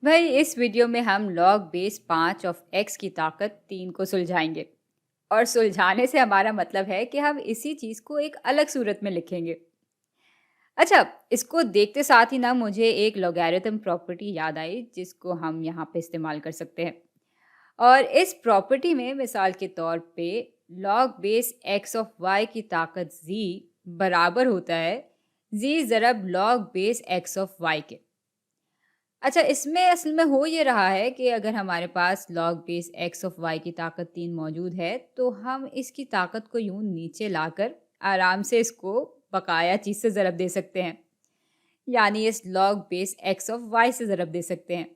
भाई इस वीडियो में हम लॉग बेस 5 ऑफ x की ताकत 3 को सुलझाएंगे। और सुलझाने से हमारा मतलब है कि हम इसी चीज़ को एक अलग सूरत में लिखेंगे। अच्छा, इसको देखते साथ ही ना मुझे एक लॉगरिथम प्रॉपर्टी याद आई जिसको हम यहाँ पे इस्तेमाल कर सकते हैं। और इस प्रॉपर्टी में मिसाल के तौर पे log base x of y की ताकत z बराबर होता है z ज़रब log base x of y के। अच्छा, इसमें असल में हो ये रहा है कि अगर हमारे पास log base x of y की ताकत 3 मौजूद है, तो हम इसकी ताकत को यूँ नीचे लाकर आराम से इसको बकाया चीज़ से ज़रब दे सकते हैं। यानी इस log base x of y से ज़रब दे सकते हैं।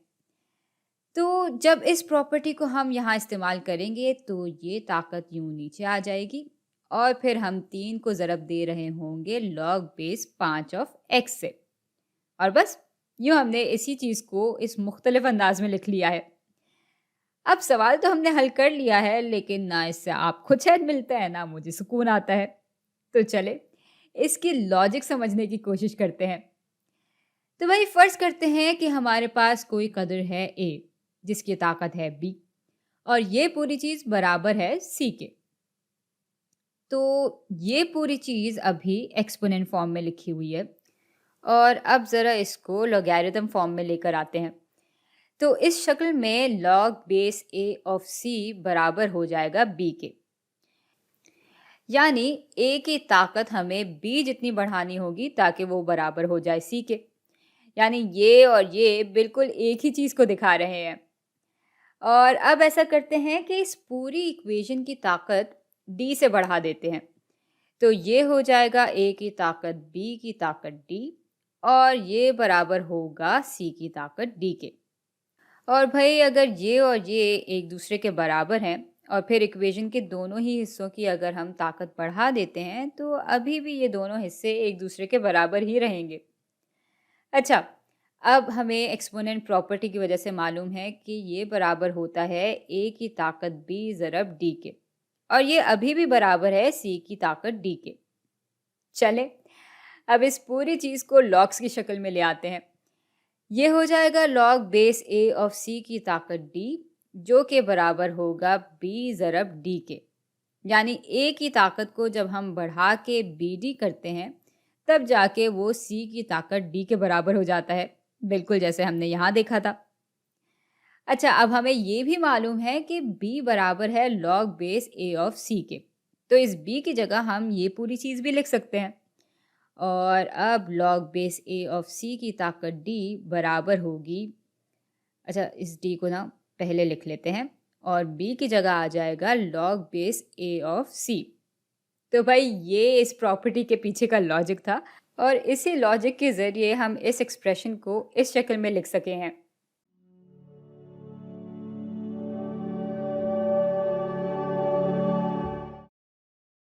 तो जब इस प्रॉपर्टी को हम यहाँ इस्तेमाल करेंगे, तो ये ताकत यूँ नीचे आ जाएगी और फिर हम 3 को ज़रब दे रहे होंगे लॉग बेस 5 ऑफ x से। और बस यूँ हमने इसी चीज़ को इस मुख्तलिफ अंदाज में लिख लिया है। अब सवाल तो हमने हल कर लिया है, लेकिन ना इससे आपको चैन मिलता है ना मुझे सुकून आता है। तो चले इसकी लॉजिक समझने की कोशिश करते हैं। तो भाई फ़र्ज़ करते हैं कि हमारे पास कोई कदर है a जिसकी ताकत है b और ये पूरी चीज़ बराबर है c के। तो ये पूरी चीज़ अभी एक्सपोनेंट फॉर्म में लिखी हुई है और अब ज़रा इसको लॉगरिथम फॉर्म में लेकर आते हैं। तो इस शक्ल में log base a of c बराबर हो जाएगा b के। यानी a की ताकत हमें b जितनी बढ़ानी होगी ताकि वो बराबर हो जाए c के। यानी ये और ये बिल्कुल एक ही चीज़ को दिखा रहे हैं। और अब ऐसा करते हैं कि इस पूरी इक्वेशन की ताकत d से बढ़ा देते हैं। तो ये हो जाएगा a की ताकत b की ताकत d और ये बराबर होगा c की ताकत d के। और भाई अगर ये और ये एक दूसरे के बराबर हैं और फिर इक्वेशन के दोनों ही हिस्सों की अगर हम ताकत बढ़ा देते हैं, तो अभी भी ये दोनों हिस्से एक दूसरे के बराबर ही रहेंगे। अच्छा, अब हमें एक्सपोनेंट प्रॉपर्टी की वजह से मालूम है कि ये बराबर होता है a की ताकत b ज़रब d के और ये अभी भी बराबर है c की ताकत d के। चले अब इस पूरी चीज़ को लॉग्स की शक्ल में ले आते हैं। ये हो जाएगा log base a of c की ताकत d जो कि बराबर होगा b ज़रब d के। यानी a की ताकत को जब हम बढ़ा के bd करते हैं, तब जाके वो c की ताकत d के बराबर हो जाता है, बिल्कुल जैसे हमने यहाँ देखा था। अच्छा, अब हमें ये भी मालूम है कि b बराबर है log base a of c के। तो इस b की जगह हम ये पूरी चीज़ भी लिख सकते हैं। और अब log base a of c की ताकत d बराबर होगी, अच्छा इस d को ना पहले लिख लेते हैं और b की जगह आ जाएगा log base a of c। तो भाई ये इस प्रॉपर्टी के पीछे का लॉजिक था और इसी लॉजिक के ज़रिए हम इस एक्सप्रेशन को इस शक्ल में लिख सके हैं।